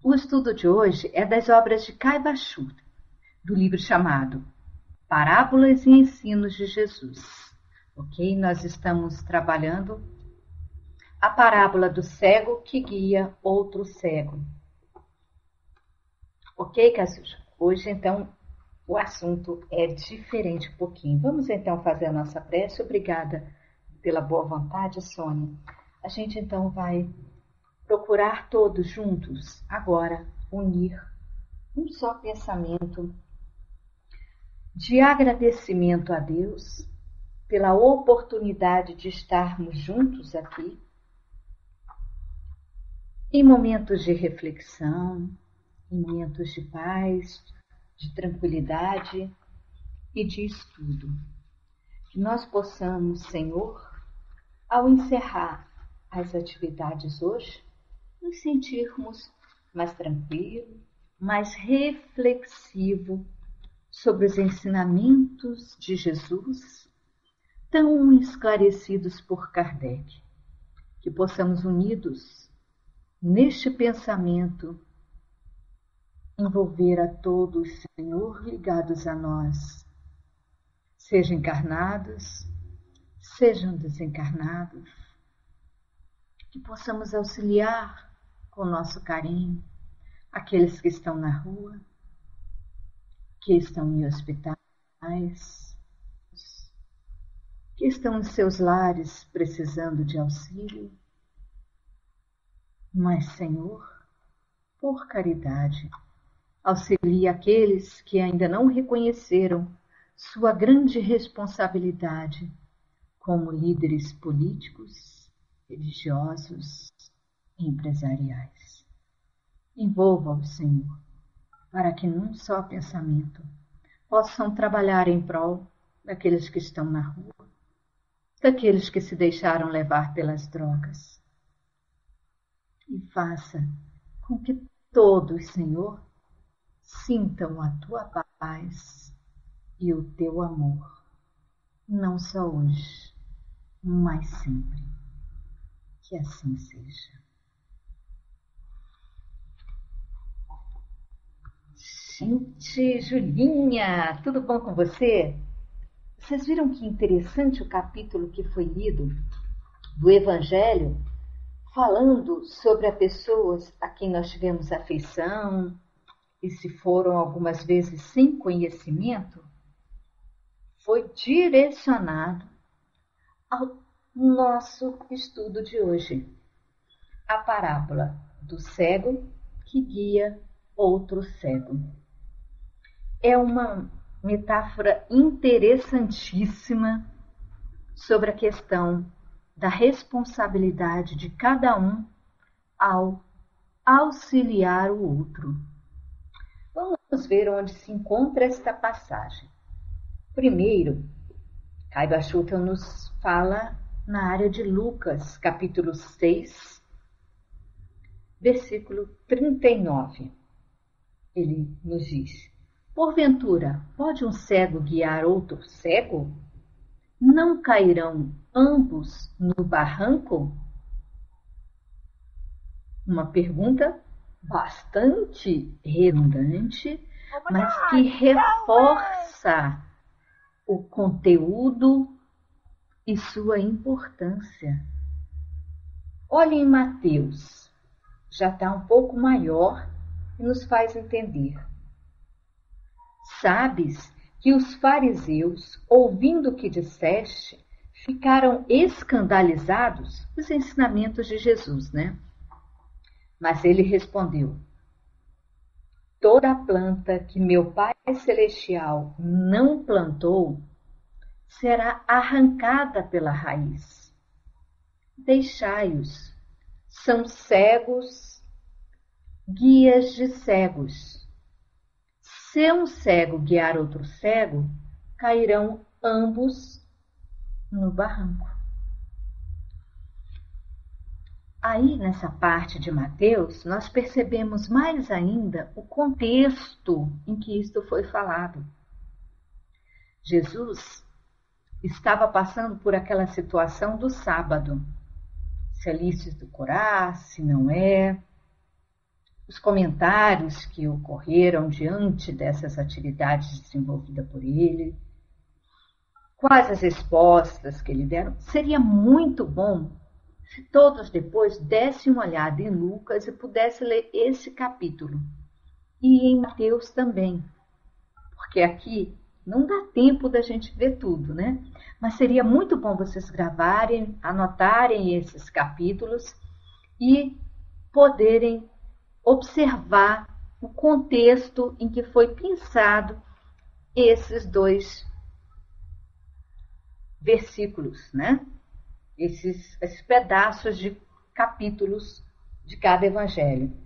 O estudo de hoje é das obras de Cai Bachur, do livro chamado Parábolas e Ensinos de Jesus. Ok? Nós estamos trabalhando a parábola do cego que guia outro cego. Ok, Casuja? Hoje, então, o assunto é diferente um pouquinho. Vamos, então, fazer a nossa prece. Obrigada pela boa vontade, Sônia. A gente, então, vai procurar todos juntos, agora, unir um só pensamento de agradecimento a Deus pela oportunidade de estarmos juntos aqui, em momentos de reflexão, em momentos de paz, de tranquilidade e de estudo. Que nós possamos, Senhor, ao encerrar as atividades hoje, nos sentirmos mais tranquilos, mais reflexivos sobre os ensinamentos de Jesus, tão esclarecidos por Kardec. Que possamos, unidos neste pensamento, envolver a todos, Senhor, ligados a nós, sejam encarnados, sejam desencarnados, que possamos auxiliar com nosso carinho aqueles que estão na rua, que estão em hospitais, que estão em seus lares precisando de auxílio. Mas, Senhor, por caridade, auxilie aqueles que ainda não reconheceram sua grande responsabilidade como líderes políticos, religiosos e empresariais. Envolva-os, Senhor, para que num só pensamento possam trabalhar em prol daqueles que estão na rua, daqueles que se deixaram levar pelas drogas. E faça com que todos, Senhor, sintam a tua paz e o teu amor, não só hoje, mas sempre. Que assim seja. Gente, Julinha, tudo bom com você? Vocês viram que interessante o capítulo que foi lido do Evangelho, falando sobre as pessoas a quem nós tivemos afeição e se foram algumas vezes sem conhecimento, foi direcionado ao nosso estudo de hoje. A parábola do cego que guia outro cego. É uma metáfora interessantíssima sobre a questão da responsabilidade de cada um ao auxiliar o outro. Vamos ver onde se encontra esta passagem. Primeiro, Cai Bachur nos fala na área de Lucas, capítulo 6, versículo 39. Ele nos diz: porventura, pode um cego guiar outro cego? Não cairão ambos no barranco? Uma pergunta bastante redundante, mas que reforça o conteúdo e sua importância. Olha em Mateus, já está um pouco maior e nos faz entender. Sabes que os fariseus, ouvindo o que disseste, ficaram escandalizados com os ensinamentos de Jesus, né? Mas ele respondeu: toda planta que meu Pai Celestial não plantou será arrancada pela raiz. Deixai-os, são cegos, guias de cegos. Se um cego guiar outro cego, cairão ambos no barranco. Aí, nessa parte de Mateus, nós percebemos mais ainda o contexto em que isto foi falado. Jesus estava passando por aquela situação do sábado. Se é lícito curar, se não é. os comentários que ocorreram diante dessas atividades desenvolvidas por ele, quais as respostas que ele deram. Seria muito bom se todos depois dessem uma olhada em Lucas e pudessem ler esse capítulo. E em Mateus também. Porque aqui não dá tempo da gente ver tudo, né? Mas seria muito bom vocês gravarem, anotarem esses capítulos e poderem observar o contexto em que foi pensado esses dois versículos, né? Esses pedaços de capítulos de cada evangelho.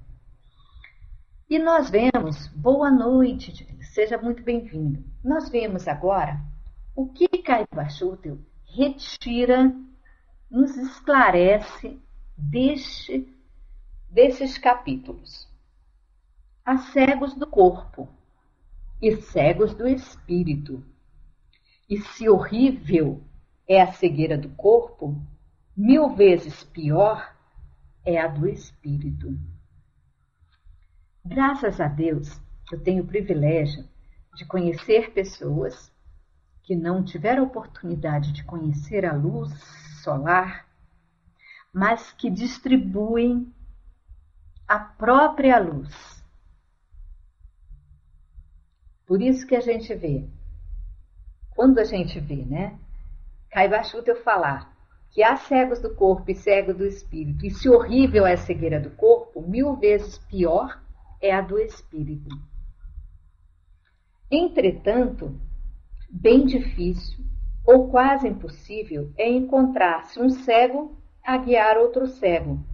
E nós vemos, boa noite, seja muito bem-vindo. Nós vemos agora o que Caiba Schutel retira, nos esclarece desses capítulos. Há cegos do corpo e cegos do espírito. E se horrível é a cegueira do corpo, 1000 vezes pior é a do espírito. Graças a Deus, eu tenho o privilégio de conhecer pessoas que não tiveram oportunidade de conhecer a luz solar, mas que distribuem a própria luz. Por isso que a gente vê, quando a gente vê, né, Caiba Schutel falar que há cegos do corpo e cegos do espírito, e se horrível é a cegueira do corpo, 1000 vezes pior é a do espírito. Entretanto, bem difícil ou quase impossível é encontrar-se um cego a guiar outro cego,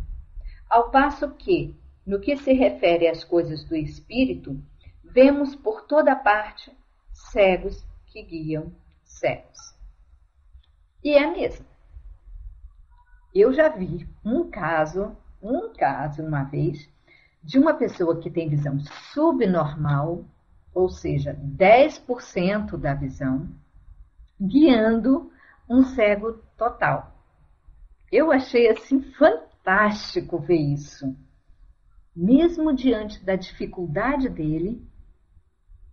ao passo que, no que se refere às coisas do espírito, vemos por toda parte cegos que guiam cegos. E é mesmo. Eu já vi um caso uma vez, de uma pessoa que tem visão subnormal, ou seja, 10% da visão, guiando um cego total. Eu achei assim fantástico ver isso. Mesmo diante da dificuldade dele,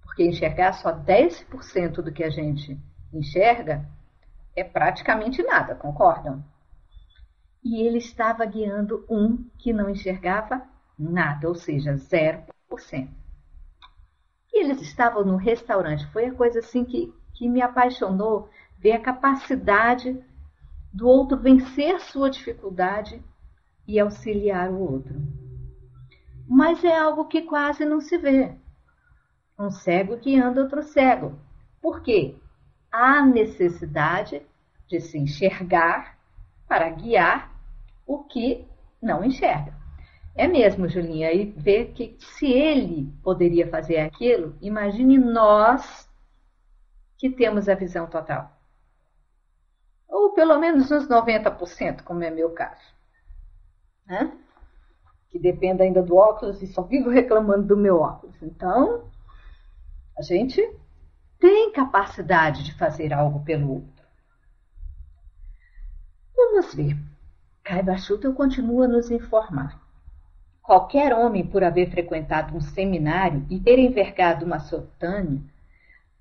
porque enxergar só 10% do que a gente enxerga é praticamente nada, concordam? E ele estava guiando um que não enxergava nada, ou seja, 0%. E eles estavam no restaurante. Foi a coisa assim que me apaixonou, ver a capacidade do outro vencer sua dificuldade e auxiliar o outro. Mas é algo que quase não se vê. Um cego guiando outro cego. Por quê? Há necessidade de se enxergar para guiar o que não enxerga. É mesmo, Julinha, e ver que se ele poderia fazer aquilo, imagine nós que temos a visão total. Ou pelo menos uns 90%, como é meu caso. Né? Que depende ainda do óculos e só vivo reclamando do meu óculos. Então, a gente tem capacidade de fazer algo pelo outro. Vamos ver. Caiba Schutel continua a nos informar. Qualquer homem, por haver frequentado um seminário e ter envergado uma soldânia,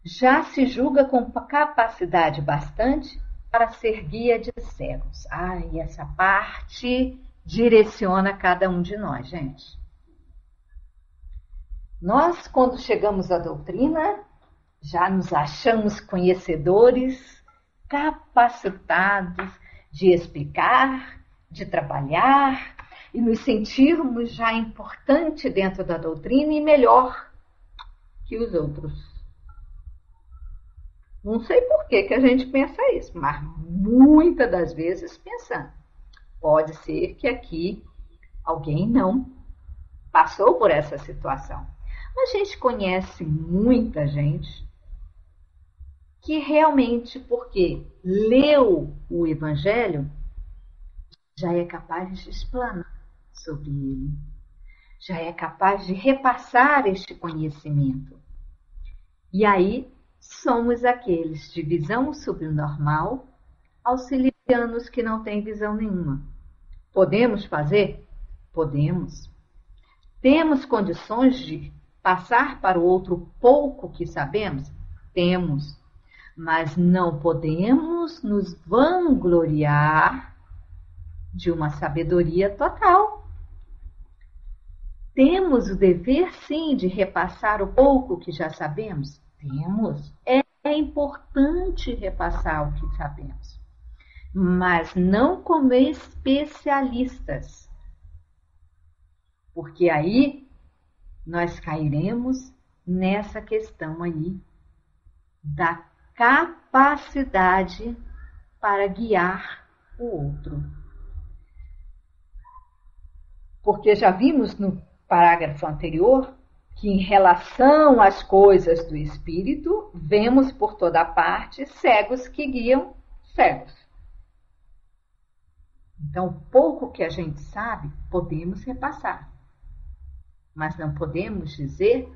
já se julga com capacidade bastante para ser guia de cegos. E essa parte direciona cada um de nós, gente. Nós, quando chegamos à doutrina, já nos achamos conhecedores, capacitados de explicar, de trabalhar, e nos sentirmos já importante dentro da doutrina e melhor que os outros. Não sei por que a gente pensa isso, mas muitas das vezes pensando. Pode ser que aqui alguém não passou por essa situação. Mas a gente conhece muita gente que realmente, porque leu o Evangelho, já é capaz de explanar sobre ele. Já é capaz de repassar este conhecimento. E aí, somos aqueles de visão subnormal, auxiliando os que não têm visão nenhuma. Podemos fazer? Podemos. Temos condições de passar para o outro pouco que sabemos? Temos, mas não podemos nos vangloriar de uma sabedoria total. Temos o dever, sim, de repassar o pouco que já sabemos? Temos. É importante repassar o que sabemos, mas não como especialistas, porque aí nós cairemos nessa questão aí da capacidade para guiar o outro. Porque já vimos no parágrafo anterior que em relação às coisas do espírito, vemos por toda parte cegos que guiam cegos. Então, o pouco que a gente sabe, podemos repassar. Mas não podemos dizer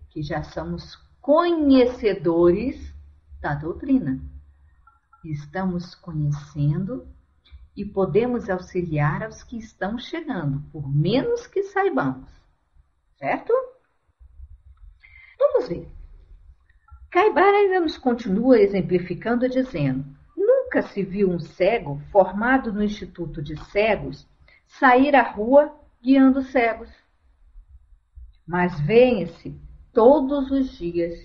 que já somos conhecedores da doutrina. Estamos conhecendo e podemos auxiliar aos que estão chegando, por menos que saibamos. Certo? Vamos ver. Caibara ainda nos continua exemplificando, dizendo: nunca se viu um cego formado no Instituto de Cegos sair à rua guiando cegos. Mas vêem-se todos os dias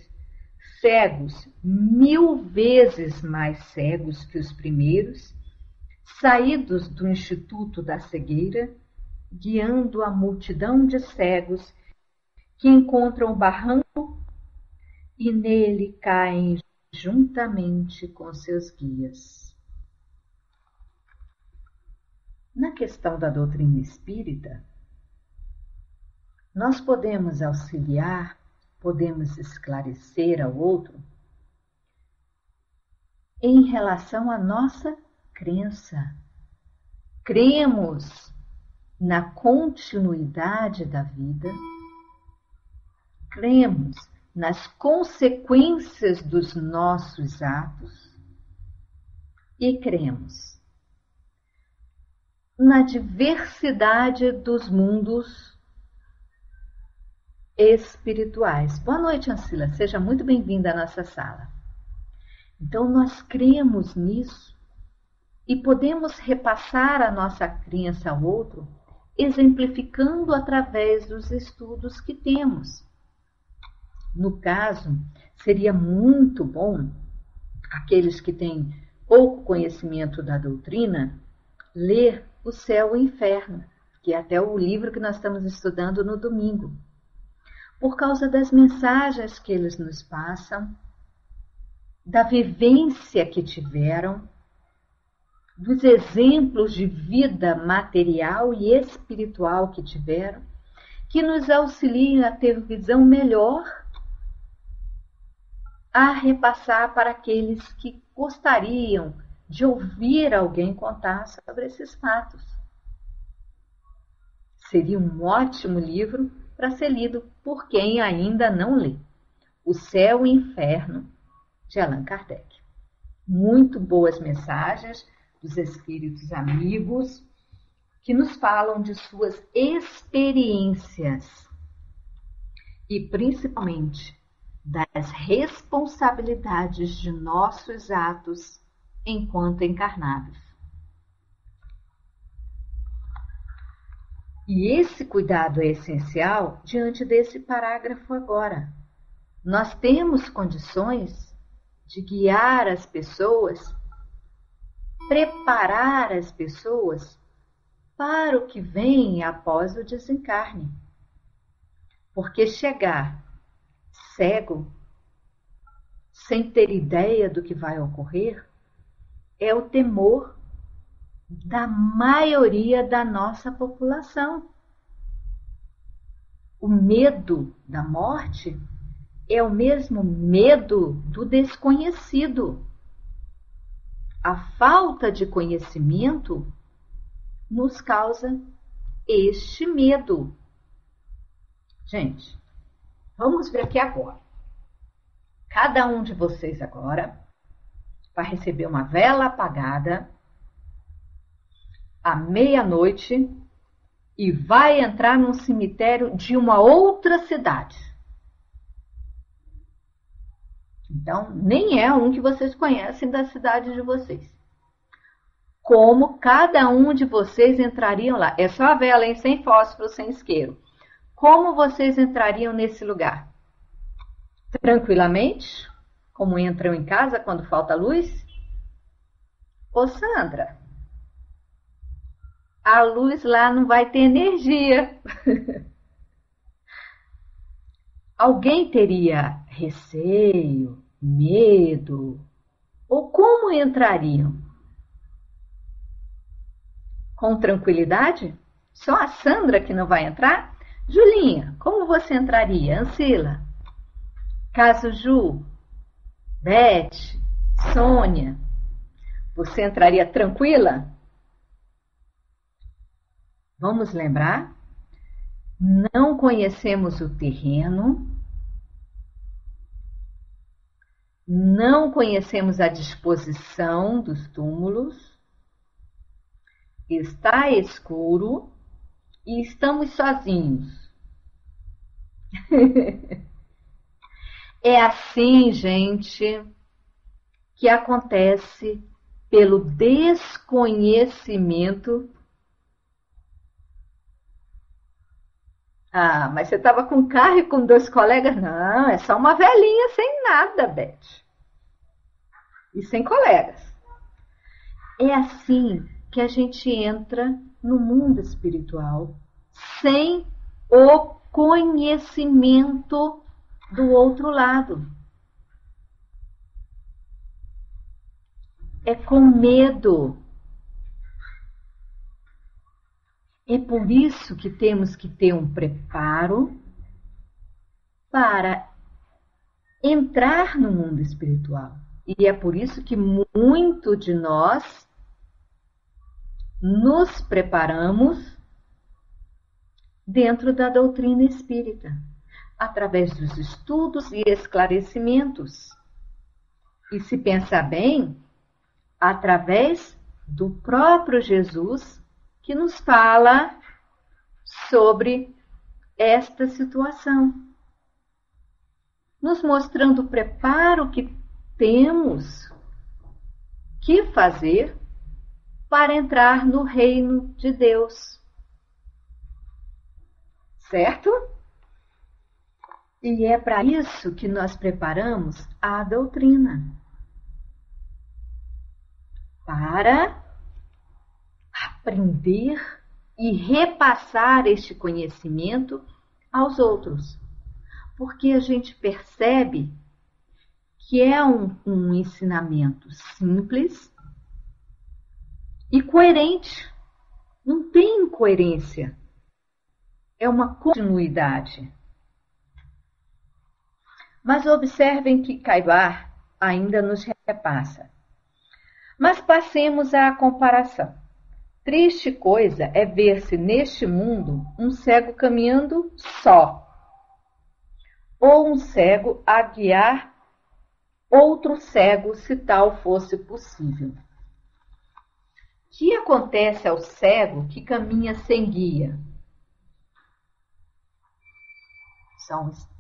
cegos 1000 vezes mais cegos que os primeiros, saídos do Instituto da Cegueira, guiando a multidão de cegos que encontram o barranco e nele caem juntamente com seus guias. Na questão da doutrina espírita, nós podemos auxiliar, podemos esclarecer ao outro em relação à nossa crença. Cremos na continuidade da vida, cremos nas consequências dos nossos atos e cremos na diversidade dos mundos espirituais. Boa noite, Ancila. Seja muito bem-vinda à nossa sala. Então, nós cremos nisso e podemos repassar a nossa crença ao outro, exemplificando através dos estudos que temos. No caso, seria muito bom aqueles que têm pouco conhecimento da doutrina ler O Céu e o Inferno, que é até o livro que nós estamos estudando no domingo, por causa das mensagens que eles nos passam, da vivência que tiveram, dos exemplos de vida material e espiritual que tiveram, que nos auxiliam a ter visão melhor, a repassar para aqueles que gostariam de ouvir alguém contar sobre esses fatos. Seria um ótimo livro para ser lido por quem ainda não lê. O Céu e o Inferno, de Allan Kardec. Muito boas mensagens dos espíritos amigos que nos falam de suas experiências e principalmente das responsabilidades de nossos atos enquanto encarnados. E esse cuidado é essencial diante desse parágrafo agora. Nós temos condições de guiar as pessoas, preparar as pessoas para o que vem após o desencarne. Porque chegar cego, sem ter ideia do que vai ocorrer, é o temor da maioria da nossa população. O medo da morte é o mesmo medo do desconhecido. A falta de conhecimento nos causa este medo. Gente, vamos ver aqui agora. Cada um de vocês agora vai receber uma vela apagada à meia-noite e vai entrar num cemitério de uma outra cidade. Então, nem é um que vocês conhecem da cidade de vocês. Como cada um de vocês entrariam lá? É só a vela, hein? Sem fósforo, sem isqueiro. Como vocês entrariam nesse lugar? Tranquilamente? Como entram em casa quando falta luz? Ô Sandra, a luz lá não vai ter energia. Alguém teria receio, medo? Ou como entrariam? Com tranquilidade? Só a Sandra que não vai entrar? Julinha, como você entraria? Ancila? Caso Ju? Beth? Sônia? Você entraria tranquila? Vamos lembrar? Não conhecemos o terreno, não conhecemos a disposição dos túmulos, está escuro e estamos sozinhos. É assim, gente, que acontece pelo desconhecimento. Ah, mas você estava com um carro e com 2 colegas? Não, é só uma velhinha sem nada, Beth. E sem colegas. É assim que a gente entra no mundo espiritual sem o conhecimento do outro lado. É com medo. É por isso que temos que ter um preparo para entrar no mundo espiritual. E é por isso que muito de nós nos preparamos dentro da doutrina espírita, através dos estudos e esclarecimentos. E se pensar bem, através do próprio Jesus, que nos fala sobre esta situação, nos mostrando o preparo que temos que fazer para entrar no reino de Deus. Certo? E é para isso que nós preparamos a doutrina. Para aprender e repassar este conhecimento aos outros. Porque a gente percebe que é um ensinamento simples e coerente. Não tem incoerência. É uma continuidade. Mas observem que Caibar ainda nos repassa. Mas passemos à comparação. Triste coisa é ver-se neste mundo um cego caminhando só, ou um cego a guiar outro cego, se tal fosse possível. O que acontece ao cego que caminha sem guia?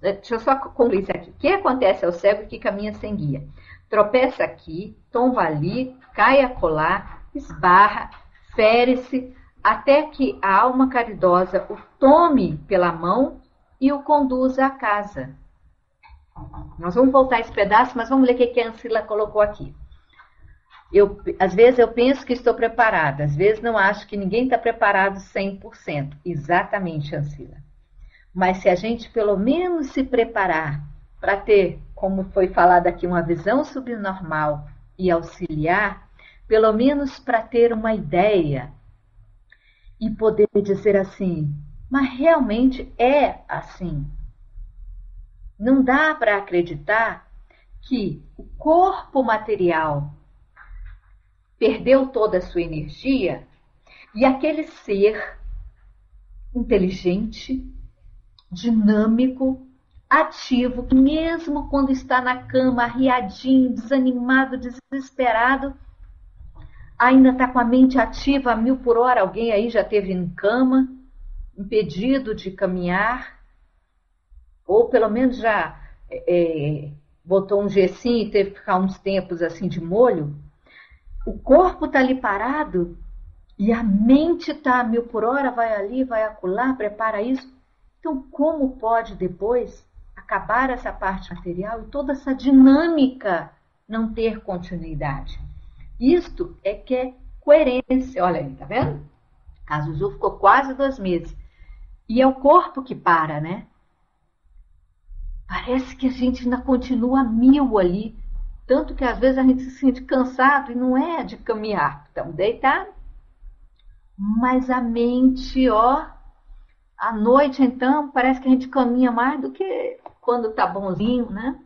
Deixa eu só concluir isso aqui. O que acontece ao cego que caminha sem guia? Tropeça aqui, tomba ali, cai acolá, esbarra, fere-se, até que a alma caridosa o tome pela mão e o conduza à casa. Nós vamos voltar a esse pedaço, mas vamos ler o que a Ancila colocou aqui. Às vezes eu penso que estou preparada, às vezes não acho que ninguém está preparado 100%. Exatamente, Ancila. Mas se a gente pelo menos se preparar para ter, como foi falado aqui, uma visão subnormal e auxiliar, pelo menos para ter uma ideia e poder dizer assim, mas realmente é assim. Não dá para acreditar que o corpo material perdeu toda a sua energia e aquele ser inteligente, dinâmico, ativo, que mesmo quando está na cama, arriadinho, desanimado, desesperado, ainda está com a mente ativa a 1000 por hora. Alguém aí já esteve em cama impedido de caminhar, ou pelo menos já botou um gessinho e teve que ficar uns tempos assim de molho, o corpo está ali parado e a mente está a 1000 por hora, vai ali, vai acolá, prepara isso. Então, como pode depois acabar essa parte material e toda essa dinâmica não ter continuidade? Isto é que é coerência. Olha aí, tá vendo? A Zuzu ficou quase 2 meses. E é o corpo que para, né? Parece que a gente ainda continua a 1000 ali. Tanto que às vezes a gente se sente cansado e não é de caminhar. Estamos deitados. Mas a mente, ó, à noite então, parece que a gente caminha mais do que quando tá bonzinho, né?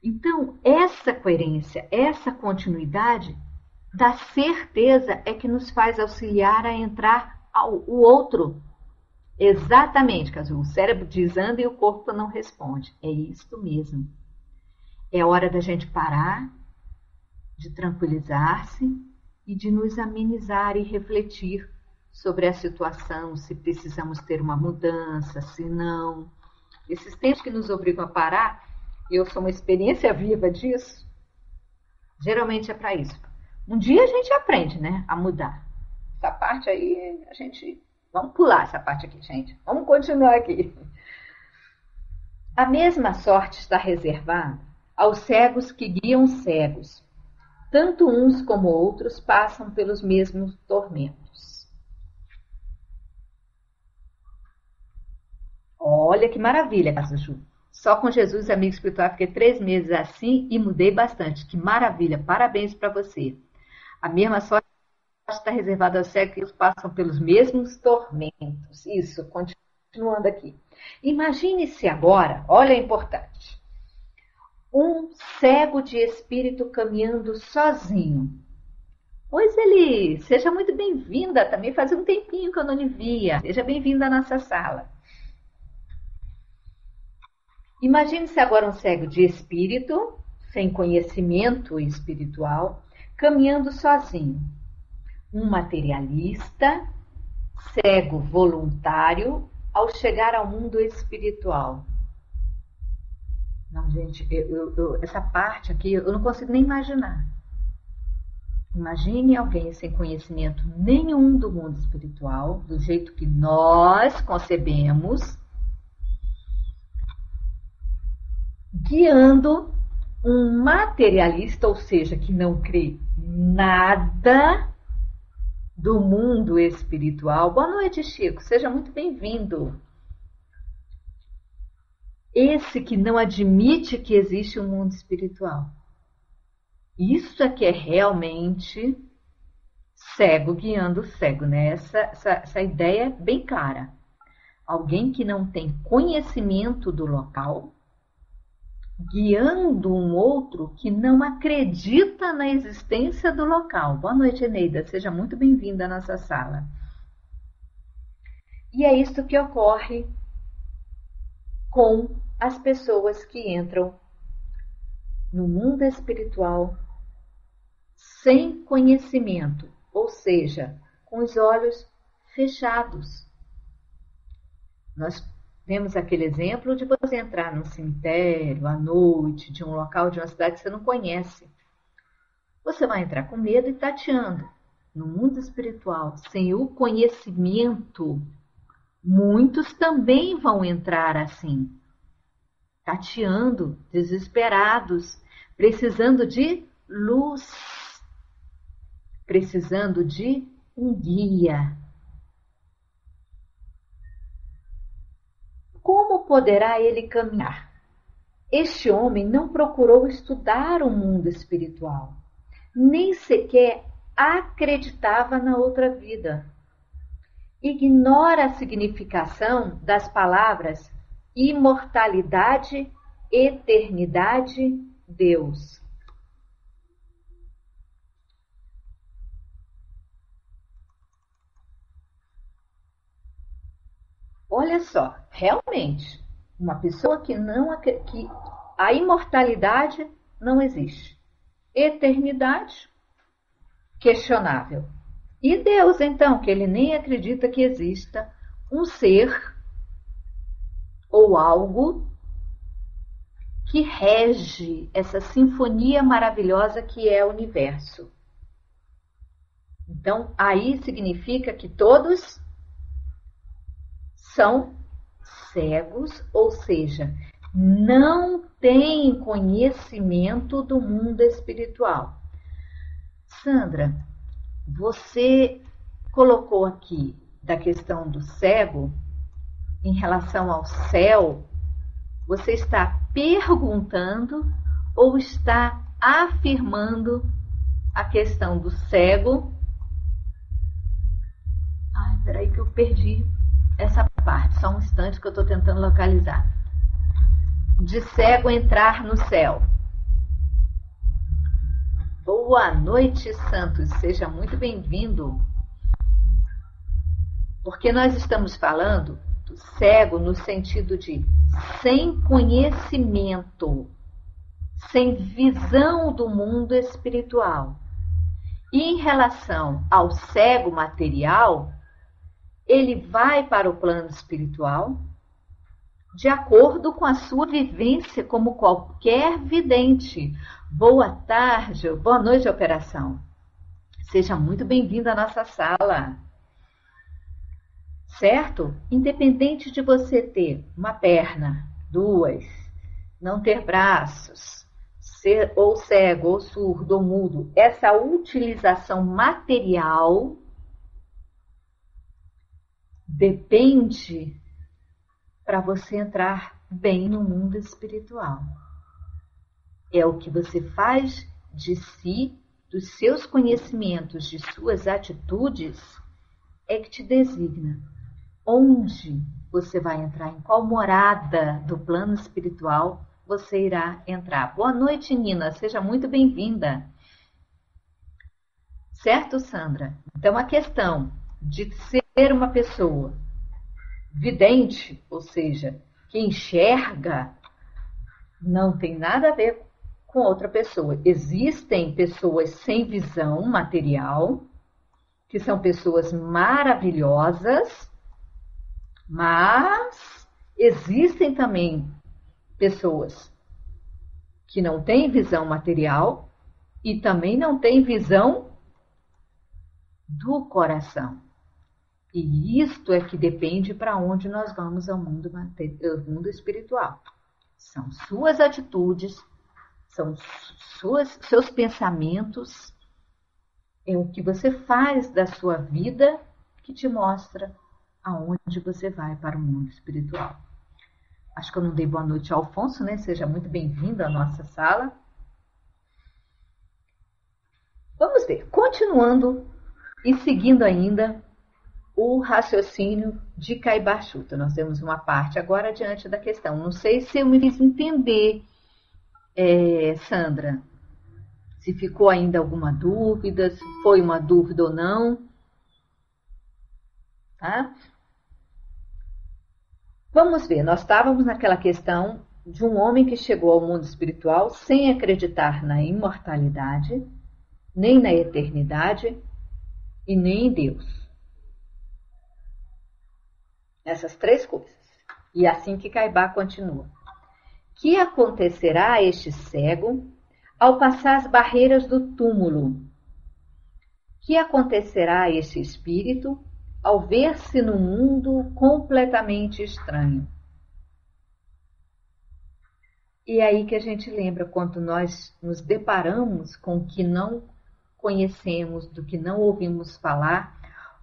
Então, essa coerência, essa continuidade da certeza é que nos faz auxiliar a entrar o outro. Exatamente, Cazu. O cérebro diz anda e o corpo não responde. É isso mesmo. É hora da gente parar, de tranquilizar-se e de nos amenizar e refletir sobre a situação, se precisamos ter uma mudança, se não. Esses tempos que nos obrigam a parar, eu sou uma experiência viva disso, geralmente é para isso. Um dia a gente aprende, né, a mudar. Essa parte aí, a gente... Vamos pular essa parte aqui, gente. Vamos continuar aqui. A mesma sorte está reservada aos cegos que guiam cegos. Tanto uns como outros passam pelos mesmos tormentos. Olha que maravilha, Cazuzu. Só com Jesus, amigo espiritual, fiquei 3 meses assim e mudei bastante. Que maravilha, parabéns para você. A mesma sorte está reservada aos cegos que passam pelos mesmos tormentos. Isso, continuando aqui. Imagine-se agora, olha a importante, um cego de espírito caminhando sozinho. Pois ele, seja muito bem-vinda, também fazia um tempinho que eu não lhe via. Seja bem-vinda à nossa sala. Imagine-se agora um cego de espírito, sem conhecimento espiritual, caminhando sozinho. Um materialista, cego voluntário, ao chegar ao mundo espiritual. Não, gente, essa parte aqui eu não consigo nem imaginar. Imagine alguém sem conhecimento nenhum do mundo espiritual, do jeito que nós concebemos, guiando um materialista, ou seja, que não crê nada do mundo espiritual. Boa noite, Chico. Seja muito bem-vindo. Esse que não admite que existe um mundo espiritual. Isso é que é realmente cego guiando cego, né? Essa ideia é bem clara. Alguém que não tem conhecimento do local, guiando um outro que não acredita na existência do local. Boa noite, Eneida. Seja muito bem-vinda à nossa sala. E é isso que ocorre com as pessoas que entram no mundo espiritual sem conhecimento, ou seja, com os olhos fechados. Nós vemos aquele exemplo de você entrar num cemitério à noite, de um local, de uma cidade que você não conhece. Você vai entrar com medo e tateando. No mundo espiritual, sem o conhecimento, muitos também vão entrar assim, tateando, desesperados, precisando de luz, precisando de um guia. Como poderá ele caminhar? Este homem não procurou estudar o mundo espiritual, nem sequer acreditava na outra vida. Ignora a significação das palavras imortalidade, eternidade, Deus. Olha só, realmente, uma pessoa que a imortalidade não existe. Eternidade, questionável. E Deus, então, que ele nem acredita que exista um ser ou algo que rege essa sinfonia maravilhosa que é o universo. Então, aí significa que todos são cegos, ou seja, não têm conhecimento do mundo espiritual. Sandra, você colocou aqui da questão do cego em relação ao céu. Você está perguntando ou está afirmando a questão do cego? Ai, peraí que eu perdi essa parte, só um instante que eu estou tentando localizar. De cego entrar no céu. Boa noite, Santos, seja muito bem-vindo. Porque nós estamos falando do cego no sentido de sem conhecimento, sem visão do mundo espiritual. E em relação ao cego material, ele vai para o plano espiritual de acordo com a sua vivência como qualquer vidente. Boa tarde, boa noite, operação. Seja muito bem-vindo à nossa sala. Certo? Independente de você ter uma perna, duas, não ter braços, ser ou cego, ou surdo, ou mudo, essa utilização material depende para você entrar bem no mundo espiritual. É o que você faz de si, dos seus conhecimentos, de suas atitudes, é que te designa onde você vai entrar, em qual morada do plano espiritual você irá entrar. Boa noite, Nina, seja muito bem-vinda. Certo, Sandra? Então, a questão de ser uma pessoa vidente, ou seja, que enxerga, não tem nada a ver com outra pessoa. Existem pessoas sem visão material, que são pessoas maravilhosas, mas existem também pessoas que não têm visão material e também não têm visão do coração. E isto é que depende para onde nós vamos ao mundo espiritual. São suas atitudes, são seus pensamentos, é o que você faz da sua vida que te mostra aonde você vai para o mundo espiritual. Acho que eu não dei boa noite ao Alfonso, né? Seja muito bem-vindo à nossa sala. Vamos ver, continuando e seguindo ainda o raciocínio de Caibar-Chuta. Nós temos uma parte agora diante da questão. Não sei se eu me fiz entender, Sandra, se ficou ainda alguma dúvida, se foi uma dúvida ou não. Tá? Vamos ver, nós estávamos naquela questão de um homem que chegou ao mundo espiritual sem acreditar na imortalidade, nem na eternidade e nem em Deus. Essas três coisas. E assim que Caibar continua. Que acontecerá a este cego ao passar as barreiras do túmulo? Que acontecerá a este espírito ao ver-se num mundo completamente estranho? E é aí que a gente lembra quando nós nos deparamos com o que não conhecemos, do que não ouvimos falar,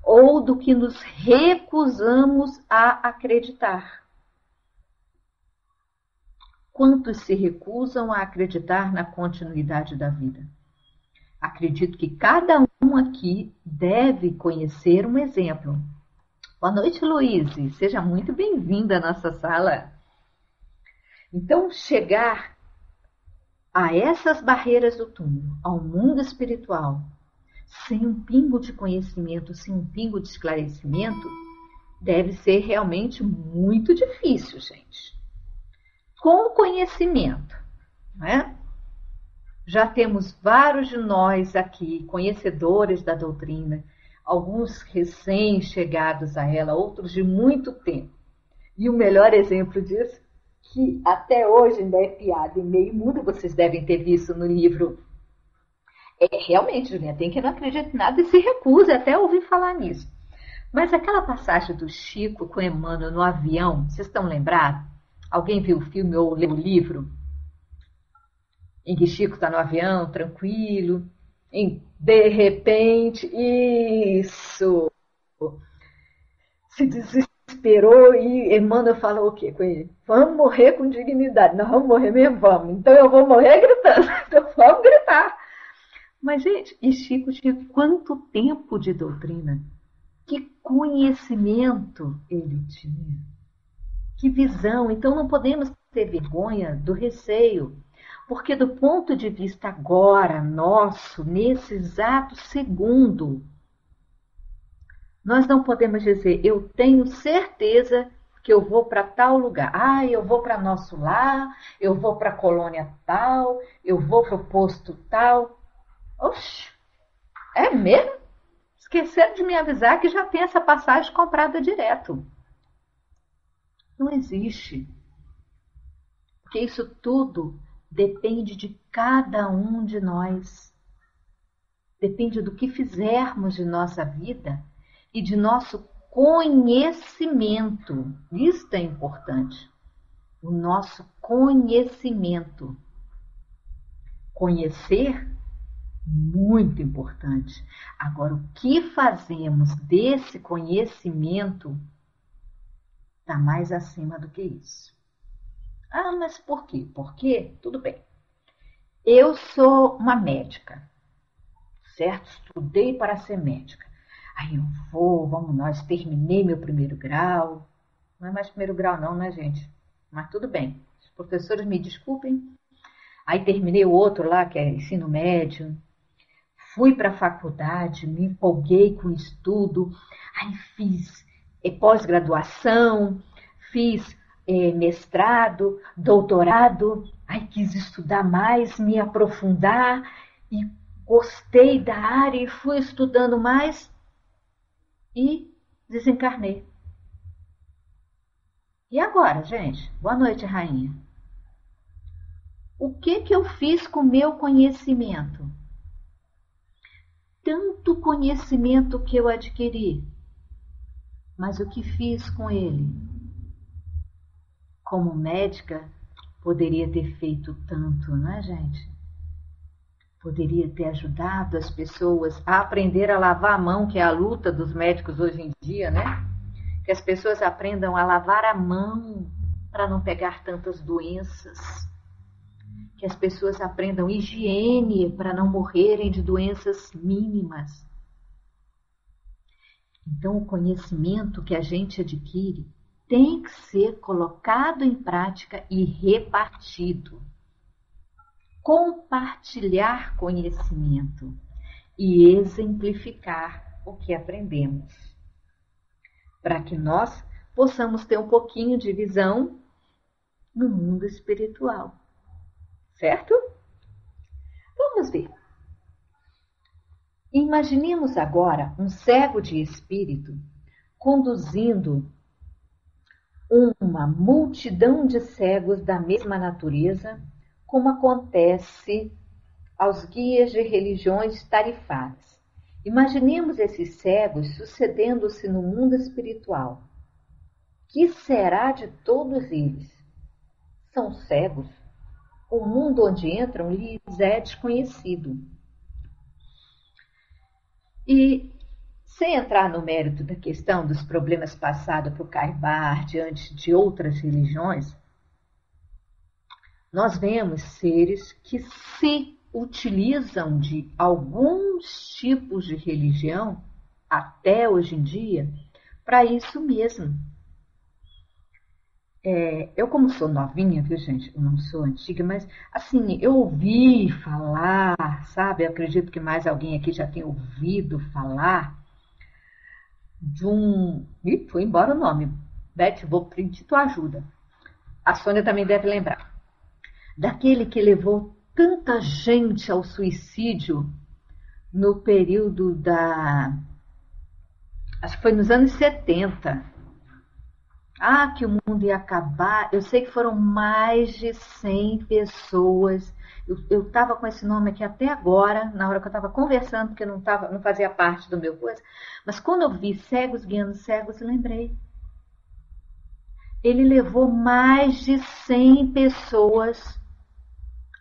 ou do que nos recusamos a acreditar. Quantos se recusam a acreditar na continuidade da vida? Acredito que cada um aqui deve conhecer um exemplo. Boa noite, Luíse. Seja muito bem-vinda à nossa sala. Então, chegar a essas barreiras do túmulo, ao mundo espiritual, sem um pingo de conhecimento, sem um pingo de esclarecimento, deve ser realmente muito difícil, gente. Com conhecimento, não é? Já temos vários de nós aqui, conhecedores da doutrina, alguns recém-chegados a ela, outros de muito tempo. E o melhor exemplo disso, que até hoje ainda é piada em meio mundo, vocês devem ter visto no livro. Realmente, Julinha, tem que não acreditar em nada e se recusa até ouvir falar nisso. Mas aquela passagem do Chico com Emmanuel no avião, vocês estão lembrados? Alguém viu o filme ou leu o livro? Em que Chico está no avião, tranquilo, de repente, isso, se desesperou e Emmanuel falou o quê com ele? Vamos morrer com dignidade. Nós vamos morrer mesmo, vamos. Então eu vou morrer gritando. Então vamos gritar. Mas, gente, e Chico tinha quanto tempo de doutrina? Que conhecimento ele tinha? Que visão? Então não podemos ter vergonha do receio. Porque do ponto de vista agora, nosso, nesse exato segundo, nós não podemos dizer, eu tenho certeza que eu vou para tal lugar. Ah, eu vou para nosso lar, eu vou para a colônia tal, eu vou para o posto tal. Oxe, é mesmo? Esqueceram de me avisar que já tem essa passagem comprada direto. Não existe. Porque isso tudo depende de cada um de nós. Depende do que fizermos de nossa vida e de nosso conhecimento. Isso é importante. O nosso conhecimento. Conhecer, muito importante. Agora, o que fazemos desse conhecimento está mais acima do que isso. Ah, mas por quê? Porque, tudo bem. Eu sou uma médica, certo? Estudei para ser médica. Aí eu vamos nós, terminei meu primeiro grau. Não é mais primeiro grau não, né, gente? Mas tudo bem. Os professores me desculpem. Aí terminei o outro lá, que é ensino médio. Fui para a faculdade, me empolguei com o estudo. Aí fiz pós-graduação, fiz mestrado, doutorado. Aí quis estudar mais, me aprofundar. E gostei da área e fui estudando mais. E desencarnei. E agora, gente? Boa noite, rainha. O que eu fiz com o meu conhecimento? Tanto conhecimento que eu adquiri, mas o que fiz com ele? Como médica, poderia ter feito tanto, não é, gente? Poderia ter ajudado as pessoas a aprender a lavar a mão, que é a luta dos médicos hoje em dia, né? Que as pessoas aprendam a lavar a mão para não pegar tantas doenças. Que as pessoas aprendam higiene para não morrerem de doenças mínimas. Então, o conhecimento que a gente adquire tem que ser colocado em prática e repartido. Compartilhar conhecimento e exemplificar o que aprendemos, para que nós possamos ter um pouquinho de visão no mundo espiritual. Certo? Vamos ver. Imaginemos agora um cego de espírito conduzindo uma multidão de cegos da mesma natureza, como acontece aos guias de religiões tarifárias. Imaginemos esses cegos sucedendo-se no mundo espiritual. Que será de todos eles? São cegos. O mundo onde entram lhes é desconhecido. E, sem entrar no mérito da questão dos problemas passados por Caibar diante de outras religiões, nós vemos seres que se utilizam de alguns tipos de religião, até hoje em dia, para isso mesmo. Eu, como sou novinha, viu, gente? Eu não sou antiga, mas, assim, eu ouvi falar, sabe? Eu acredito que mais alguém aqui já tenha ouvido falar de um... Ih, foi embora o nome. Beth, vou pedir tua ajuda. A Sônia também deve lembrar. Daquele que levou tanta gente ao suicídio no período da Acho que foi nos anos 70. Ah, que o mundo ia acabar. Eu sei que foram mais de 100 pessoas. Eu estava com esse nome aqui até agora, na hora que eu estava conversando, porque não fazia parte do meu coisa. Mas quando eu vi cegos guiando cegos, eu lembrei. Ele levou mais de 100 pessoas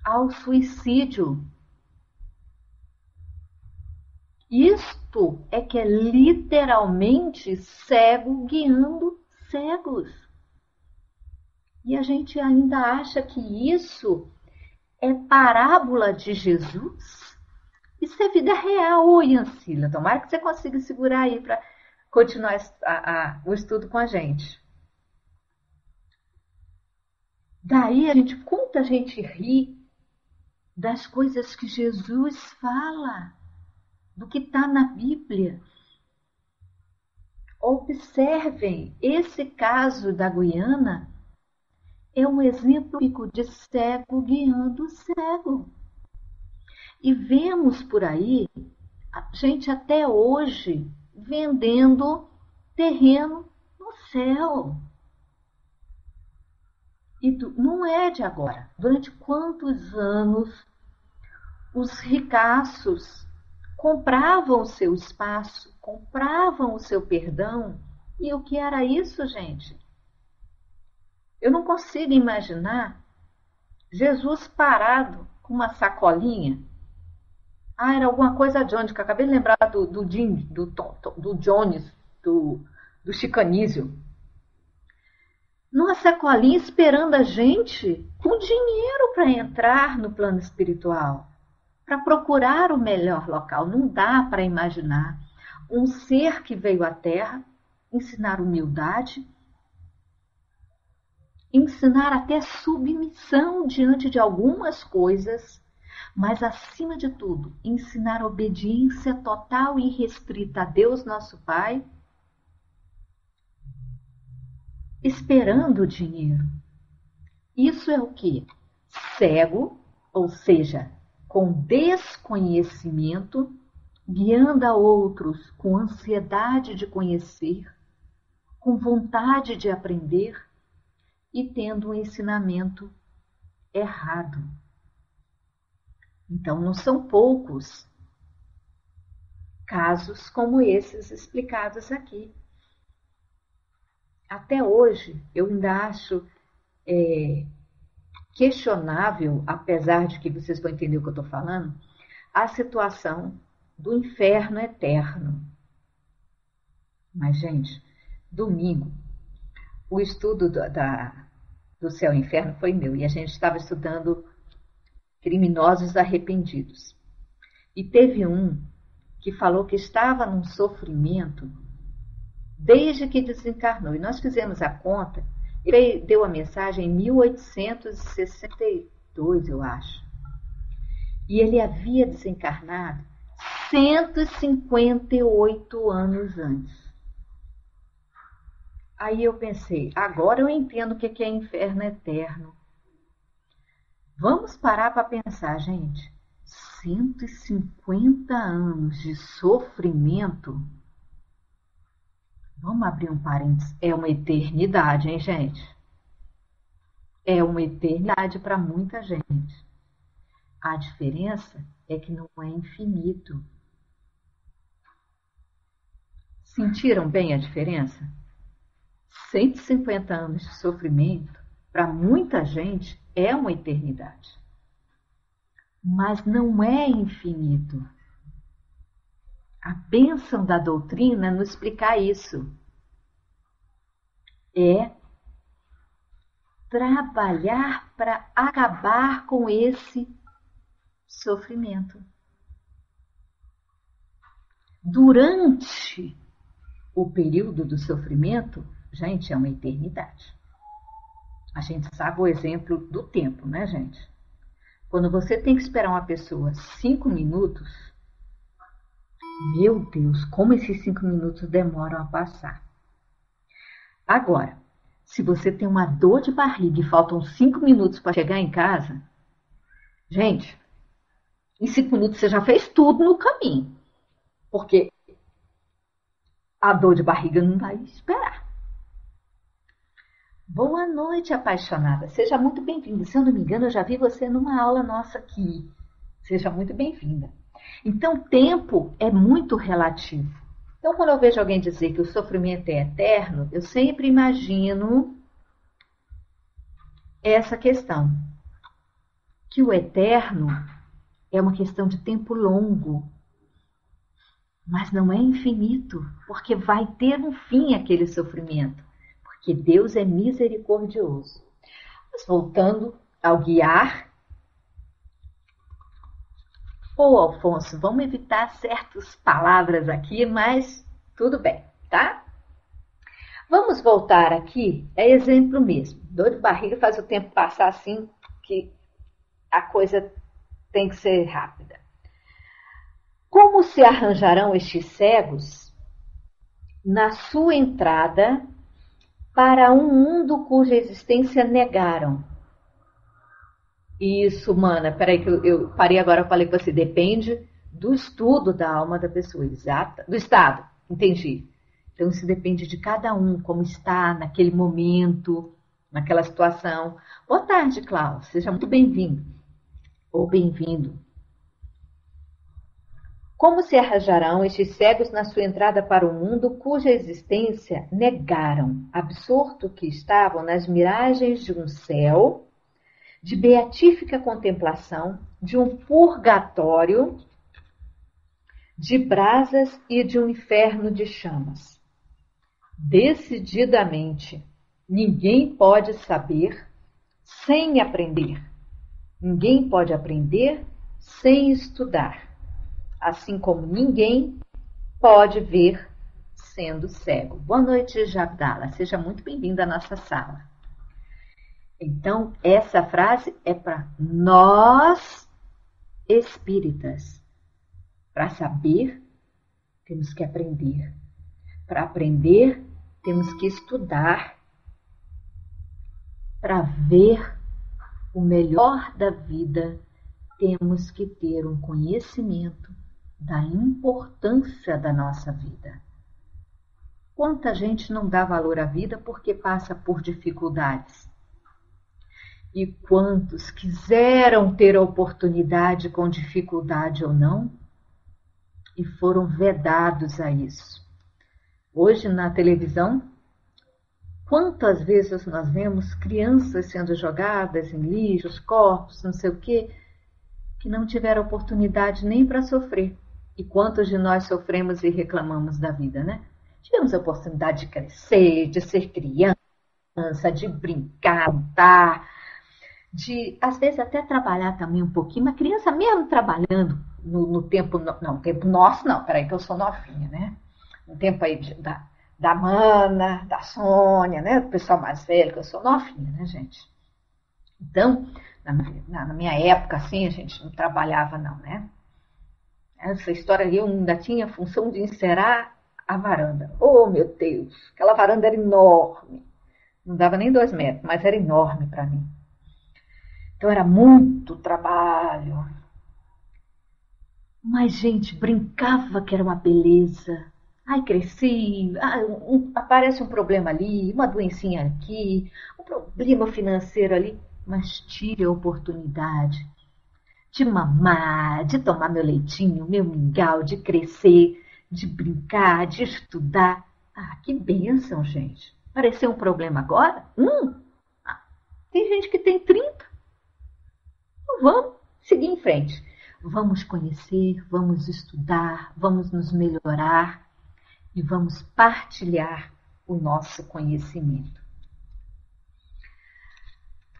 ao suicídio. Isto é que é literalmente cego guiando cegos. E a gente ainda acha que isso é parábola de Jesus? Isso é vida real, ô Yancila. Tomara que você consiga segurar aí para continuar o estudo com a gente. Daí quanta gente ri das coisas que Jesus fala, do que está na Bíblia. Observem, esse caso da Guiana é um exemplo de cego guiando cego. E vemos por aí gente até hoje vendendo terreno no céu. E não é de agora. Durante quantos anos os ricaços compravam o seu espaço, compravam o seu perdão. E o que era isso, gente? Eu não consigo imaginar Jesus parado com uma sacolinha. Ah, era alguma coisa Jones, que eu acabei de lembrar do Jones, do Chicanísio. Numa sacolinha esperando a gente com dinheiro para entrar no plano espiritual, para procurar o melhor local. Não dá para imaginar um ser que veio à Terra ensinar humildade, ensinar até submissão diante de algumas coisas, mas acima de tudo, ensinar obediência total e restrita a Deus nosso Pai, esperando o dinheiro. Isso é o quê? Cego, ou seja, com desconhecimento, guiando a outros com ansiedade de conhecer, com vontade de aprender e tendo um ensinamento errado. Então, não são poucos casos como esses explicados aqui. Até hoje, eu ainda acho questionável, apesar de que vocês vão entender o que eu estou falando, a situação do inferno eterno. Mas, gente, domingo, o estudo do céu e inferno foi meu, e a gente estava estudando criminosos arrependidos. E teve um que falou que estava num sofrimento desde que desencarnou. E nós fizemos a conta, ele deu a mensagem em 1862, eu acho. E ele havia desencarnado 158 anos antes. Aí eu pensei, agora eu entendo o que é inferno eterno. Vamos parar para pensar, gente. 150 anos de sofrimento. Vamos abrir um parênteses. É uma eternidade, hein, gente? É uma eternidade para muita gente. A diferença é que não é infinito. Sentiram bem a diferença? 150 anos de sofrimento, para muita gente, é uma eternidade. Mas não é infinito. A bênção da doutrina é nos explicar isso. É trabalhar para acabar com esse sofrimento. Durante o período do sofrimento, gente, é uma eternidade. A gente sabe o exemplo do tempo, né, gente? Quando você tem que esperar uma pessoa 5 minutos, meu Deus, como esses 5 minutos demoram a passar. Agora, se você tem uma dor de barriga e faltam 5 minutos para chegar em casa, gente, em 5 minutos você já fez tudo no caminho. Porque a dor de barriga não vai esperar. Boa noite, apaixonada. Seja muito bem-vinda. Se eu não me engano, eu já vi você numa aula nossa aqui. Seja muito bem-vinda. Então, tempo é muito relativo. Então, quando eu vejo alguém dizer que o sofrimento é eterno, eu sempre imagino essa questão. Que o eterno é uma questão de tempo longo, mas não é infinito, porque vai ter um fim aquele sofrimento, porque Deus é misericordioso. Mas voltando ao guiar, Alfonso, vamos evitar certas palavras aqui, mas tudo bem, tá? Vamos voltar aqui, é exemplo mesmo. Dor de barriga faz o tempo passar assim, que a coisa tem que ser rápida. Como se arranjarão estes cegos na sua entrada para um mundo cuja existência negaram? Isso, mana, peraí que eu parei agora, eu falei que você depende do estudo da alma da pessoa, exata, do estado, entendi. Então isso depende de cada um, como está naquele momento, naquela situação. Boa tarde, Cláudio, seja muito bem-vindo ou bem-vindo. Como se arranjarão estes cegos na sua entrada para o mundo cuja existência negaram, absorto que estavam nas miragens de um céu, de beatífica contemplação, de um purgatório de brasas e de um inferno de chamas. Decididamente, ninguém pode saber sem aprender. Ninguém pode aprender sem estudar. Assim como ninguém pode ver sendo cego. Boa noite, Jabdala. Seja muito bem-vinda à nossa sala. Então, essa frase é para nós espíritas. Para saber, temos que aprender. Para aprender, temos que estudar. Para ver o melhor da vida, temos que ter um conhecimento da importância da nossa vida. Quanta gente não dá valor à vida porque passa por dificuldades? E quantos quiseram ter a oportunidade com dificuldade ou não e foram vedados a isso? Hoje na televisão, quantas vezes nós vemos crianças sendo jogadas em lixos, corpos, não sei o quê, que não tiveram oportunidade nem para sofrer. E quantos de nós sofremos e reclamamos da vida, né? Tivemos a oportunidade de crescer, de ser criança, de brincar, lutar, de, às vezes, até trabalhar também um pouquinho, mas criança mesmo trabalhando no tempo, não, tempo nosso não, peraí que eu sou novinha, né? No tempo aí da Mana, da Sônia, né? Do pessoal mais velho, que eu sou novinha, né, gente? Então, na minha época, assim, a gente não trabalhava não, né? Essa história ali eu ainda tinha a função de encerar a varanda. Oh, meu Deus, aquela varanda era enorme. Não dava nem 2 metros, mas era enorme para mim. Então era muito trabalho. Mas, gente, brincava que era uma beleza. Ai, cresci, aparece um problema ali, uma doencinha aqui, um problema financeiro ali. Mas tire a oportunidade de mamar, de tomar meu leitinho, meu mingau, de crescer, de brincar, de estudar. Ah, que bênção, gente. Apareceu um problema agora? Tem gente que tem 30. Vamos seguir em frente. Vamos conhecer, vamos estudar, vamos nos melhorar e vamos partilhar o nosso conhecimento.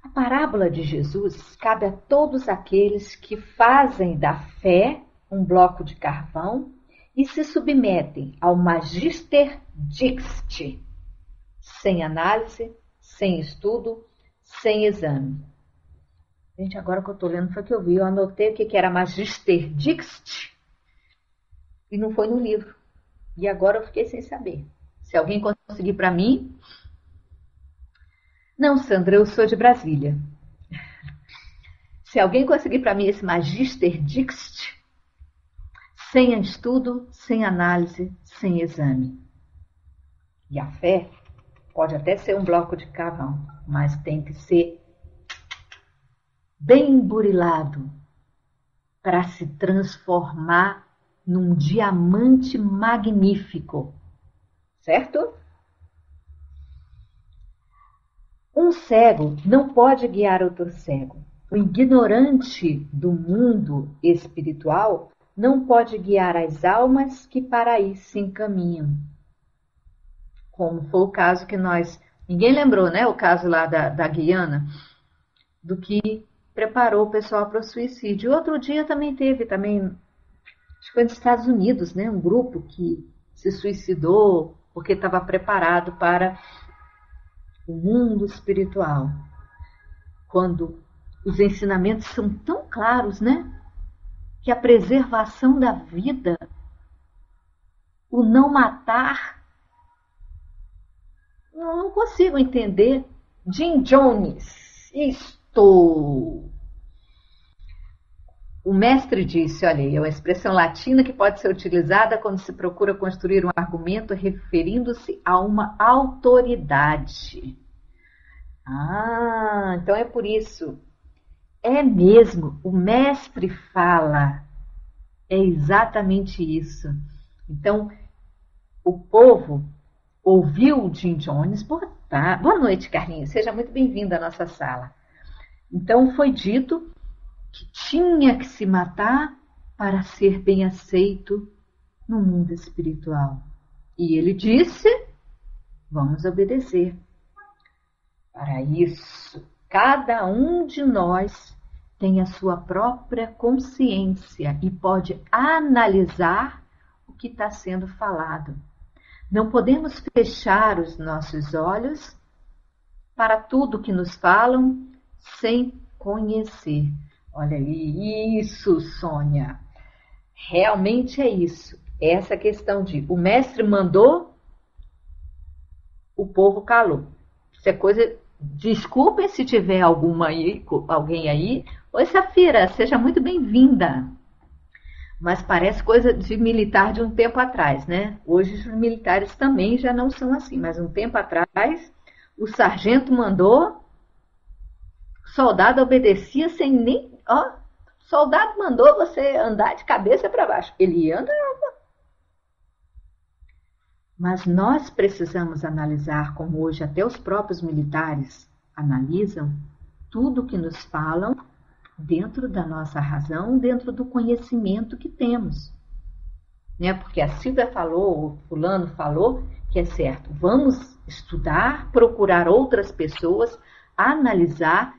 A parábola de Jesus cabe a todos aqueles que fazem da fé um bloco de carvão e se submetem ao Magister Dixit, sem análise, sem estudo, sem exame. Gente, agora que eu estou lendo foi que eu vi, eu anotei o que era Magister Dixit e não foi no livro. E agora eu fiquei sem saber. Se alguém conseguir para mim... Não, Sandra, eu sou de Brasília. Se alguém conseguir para mim esse Magister Dixit, sem estudo, sem análise, sem exame. E a fé pode até ser um bloco de carvão, mas tem que ser bem burilado para se transformar num diamante magnífico, certo? Um cego não pode guiar outro cego. O ignorante do mundo espiritual não pode guiar as almas que para aí se encaminham. Como foi o caso que ninguém lembrou, né? O caso lá da Guiana, do que preparou o pessoal para o suicídio. Outro dia também teve, acho que foi nos Estados Unidos, né? Um grupo que se suicidou porque estava preparado para o mundo espiritual. Quando os ensinamentos são tão claros, né? Que a preservação da vida, o não matar, eu não consigo entender. Jim Jones, isto. O mestre disse, olha, é uma expressão latina que pode ser utilizada quando se procura construir um argumento referindo-se a uma autoridade. Ah, então é por isso. É mesmo, o mestre fala. É exatamente isso. Então, o povo ouviu o Jim Jones. Boa noite, Carlinhos. Seja muito bem-vindo à nossa sala. Então, foi dito que tinha que se matar para ser bem aceito no mundo espiritual. E ele disse, vamos obedecer. Para isso, cada um de nós tem a sua própria consciência e pode analisar o que está sendo falado. Não podemos fechar os nossos olhos para tudo que nos falam sem conhecer. Olha aí, isso, Sônia. Realmente é isso. Essa questão de o mestre mandou, o povo calou. Isso é coisa. Desculpem se tiver alguém aí. Oi, Safira, seja muito bem-vinda. Mas parece coisa de militar de um tempo atrás, né? Hoje os militares também já não são assim, mas um tempo atrás o sargento mandou, o soldado obedecia sem nem... Ó, soldado mandou você andar de cabeça para baixo. Ele andava. Mas nós precisamos analisar, como hoje até os próprios militares analisam, tudo que nos falam dentro da nossa razão, dentro do conhecimento que temos. Né? Porque a Silvia falou, o fulano falou, que é certo. Vamos estudar, procurar outras pessoas, analisar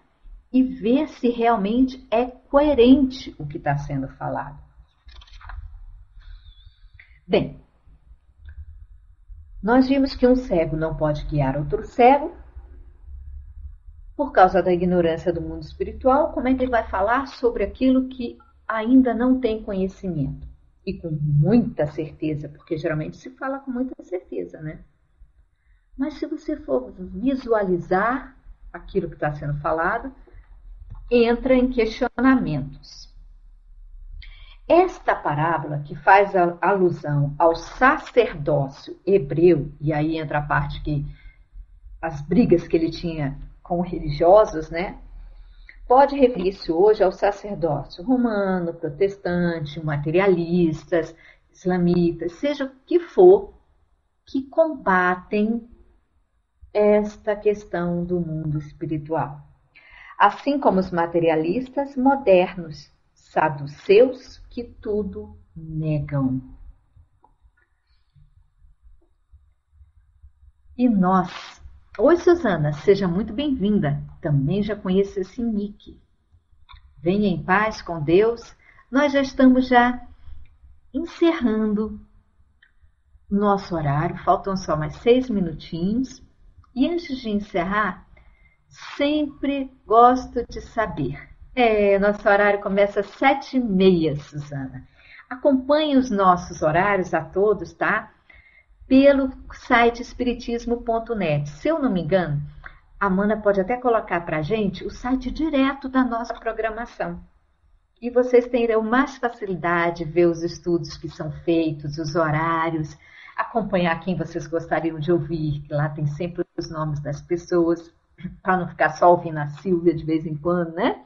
e ver se realmente é coerente o que está sendo falado. Bem, nós vimos que um cego não pode guiar outro cego por causa da ignorância do mundo espiritual. Como é que ele vai falar sobre aquilo que ainda não tem conhecimento? E com muita certeza, porque geralmente se fala com muita certeza, né? Mas se você for visualizar aquilo que está sendo falado, entra em questionamentos. Esta parábola, que faz alusão ao sacerdócio hebreu, e aí entra a parte que as brigas que ele tinha com religiosos, né? Pode referir-se hoje ao sacerdócio romano, protestante, materialistas, islamitas, seja o que for, que combatem esta questão do mundo espiritual. Assim como os materialistas modernos, saduceus, que tudo negam. E nós... Oi, Suzana, seja muito bem-vinda. Também já conheço esse nick. Venha em paz com Deus. Nós já estamos encerrando nosso horário. Faltam só mais 6 minutinhos. E antes de encerrar, sempre gosto de saber. Nosso horário começa às 7h30, Suzana. Acompanhe os nossos horários a todos, tá? Pelo site espiritismo.net. Se eu não me engano, a Amanda pode até colocar para a gente o site direto da nossa programação. E vocês terão mais facilidade de ver os estudos que são feitos, os horários. acompanhar quem vocês gostariam de ouvir, que lá tem sempre os nomes das pessoas, para não ficar só ouvindo a Silvia de vez em quando, né?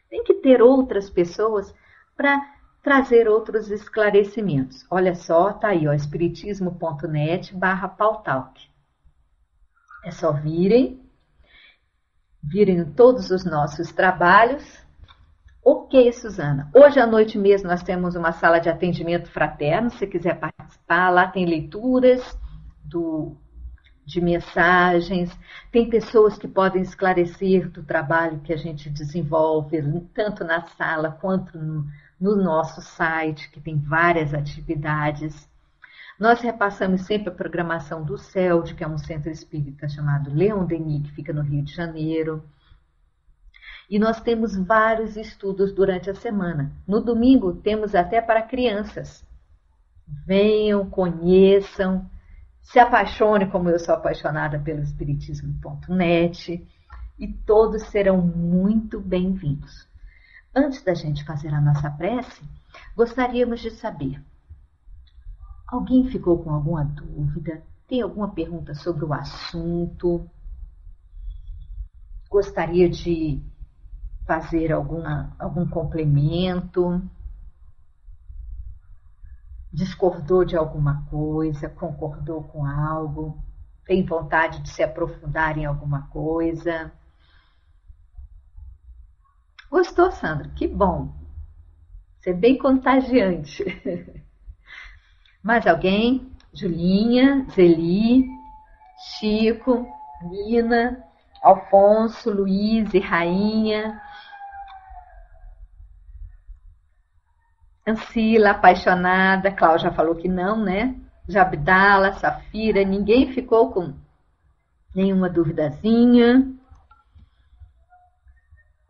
Tem que ter outras pessoas para trazer outros esclarecimentos. Olha só, tá aí, ó, espiritismo.net/pautalk. É só virem todos os nossos trabalhos. Ok, Suzana. Hoje à noite mesmo nós temos uma sala de atendimento fraterno. Se quiser participar, lá tem leituras de mensagens. Tem pessoas que podem esclarecer do trabalho que a gente desenvolve, tanto na sala quanto no nosso site, que tem várias atividades. Nós repassamos sempre a programação do CELD, que é um centro espírita chamado Leon Denis, que fica no Rio de Janeiro. E nós temos vários estudos durante a semana. No domingo temos até para crianças. Venham, conheçam, se apaixone como eu sou apaixonada pelo espiritismo.net e todos serão muito bem-vindos. Antes da gente fazer a nossa prece, gostaríamos de saber, alguém ficou com alguma dúvida? Tem alguma pergunta sobre o assunto? Gostaria de fazer algum complemento? Discordou de alguma coisa? Concordou com algo? Tem vontade de se aprofundar em alguma coisa? Gostou, Sandra? Que bom! Você é bem contagiante. Mais alguém? Julinha, Zeli, Chico, Nina, Alfonso, Luiz e Rainha, Ancila, apaixonada, Cláudia já falou que não, né? Jabdala, Safira, ninguém ficou com nenhuma duvidazinha.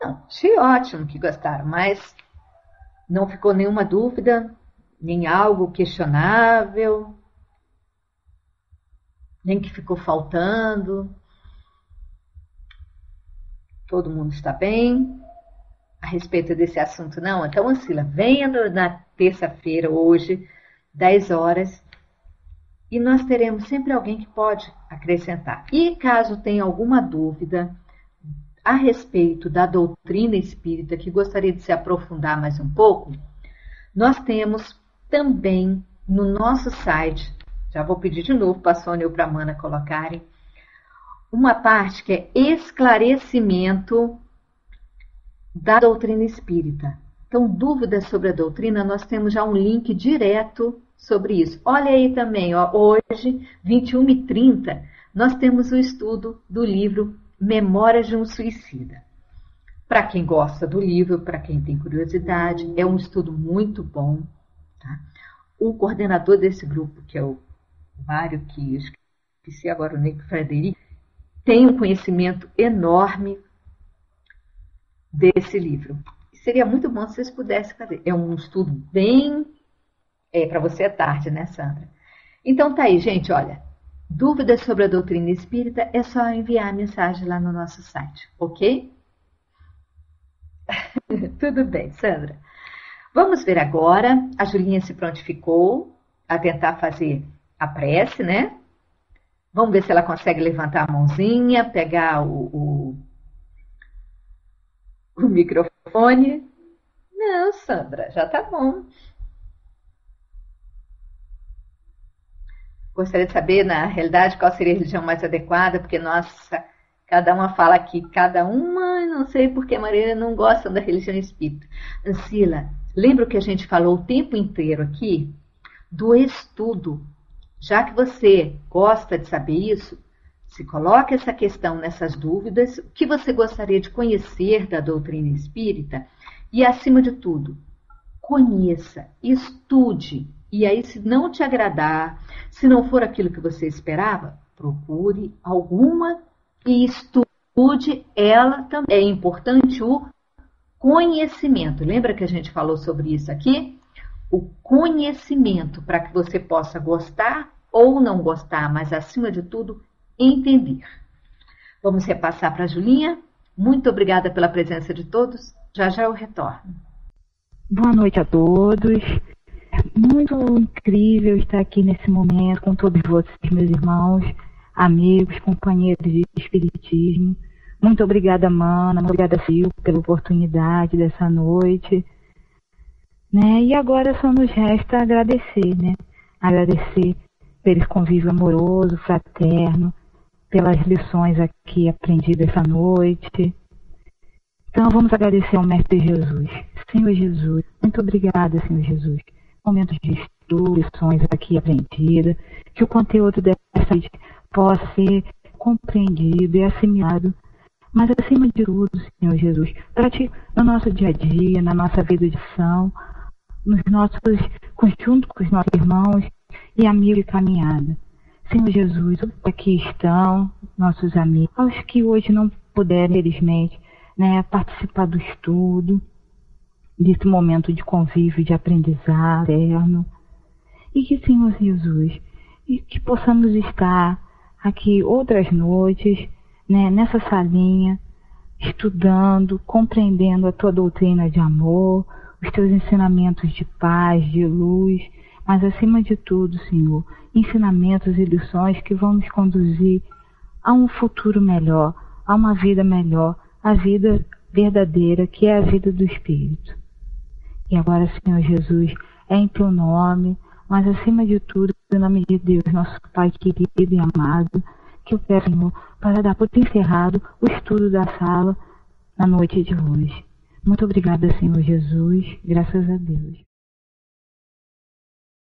Não, achei ótimo que gostaram, mas não ficou nenhuma dúvida, nem algo questionável, nem que ficou faltando. Todo mundo está bem a respeito desse assunto, não? Então, Ancila, venha na terça-feira, hoje, 10 horas, e nós teremos sempre alguém que pode acrescentar. E caso tenha alguma dúvida a respeito da doutrina espírita, que gostaria de se aprofundar mais um pouco, nós temos também no nosso site, já vou pedir de novo para a Sônia ou para a Mana colocarem, uma parte que é esclarecimento da doutrina espírita. Então, dúvidas sobre a doutrina, nós temos já um link direto sobre isso. Olha aí também, ó, hoje, 21h30, nós temos o estudo do livro Memórias de um Suicida. Para quem gosta do livro, para quem tem curiosidade, é um estudo muito bom. Tá? O coordenador desse grupo, que é o Mário, que eu esqueci agora o nome, Frederico, tem um conhecimento enorme desse livro. Seria muito bom se vocês pudessem fazer. É um estudo bem... para você é tarde, né, Sandra? Então tá aí, gente, olha. Dúvidas sobre a doutrina espírita é só enviar a mensagem lá no nosso site, ok? Tudo bem, Sandra. Vamos ver agora. A Julinha se prontificou a tentar fazer a prece, né? Vamos ver se ela consegue levantar a mãozinha, pegar o microfone. Não, Sandra, já tá bom. Gostaria de saber, na realidade, qual seria a religião mais adequada, porque, nossa, cada uma fala aqui, cada uma, não sei porque a Maria não gosta da religião espírita. Ancila, lembra o que a gente falou o tempo inteiro aqui? Do estudo. Já que você gosta de saber isso, se coloque essa questão nessas dúvidas, o que você gostaria de conhecer da doutrina espírita e, acima de tudo, conheça, estude. E aí, se não te agradar, se não for aquilo que você esperava, procure alguma e estude ela também. É importante o conhecimento. Lembra que a gente falou sobre isso aqui? O conhecimento para que você possa gostar ou não gostar, mas acima de tudo, entender. Vamos repassar para a Julinha. Muito obrigada pela presença de todos. Já já eu retorno. Boa noite a todos. muito incrível estar aqui nesse momento com todos vocês, meus irmãos, amigos, companheiros de espiritismo. Muito obrigada, Mana, muito obrigada, Sil, pela oportunidade dessa noite. Né? E agora só nos resta agradecer, né? Agradecer pelo convívio amoroso, fraterno, pelas lições aqui aprendidas essa noite. Então vamos agradecer ao Mestre Jesus. Senhor Jesus, muito obrigada, Senhor Jesus. Momentos de estudo, lições aqui aprendidas, que o conteúdo dessa noite possa ser compreendido e assimilado, mas acima de tudo, Senhor Jesus, pratique no nosso dia a dia, na nossa vida de ação, junto com os nossos irmãos e amigos de caminhada. Senhor Jesus, aqui estão nossos amigos, aos que hoje não puderam, infelizmente, né, participar do estudo, desse momento de convívio, de aprendizado eterno. E que, Senhor Jesus, e que possamos estar aqui outras noites, né, nessa salinha, estudando, compreendendo a tua doutrina de amor, os teus ensinamentos de paz, de luz, mas acima de tudo, Senhor, ensinamentos e lições que vão nos conduzir a um futuro melhor, a uma vida melhor, a vida verdadeira, que é a vida do Espírito. E agora, Senhor Jesus, é em teu nome, mas acima de tudo, em nome de Deus, nosso Pai querido e amado, que eu peço, Senhor, para dar por encerrado o estudo da sala na noite de hoje. Muito obrigada, Senhor Jesus, graças a Deus.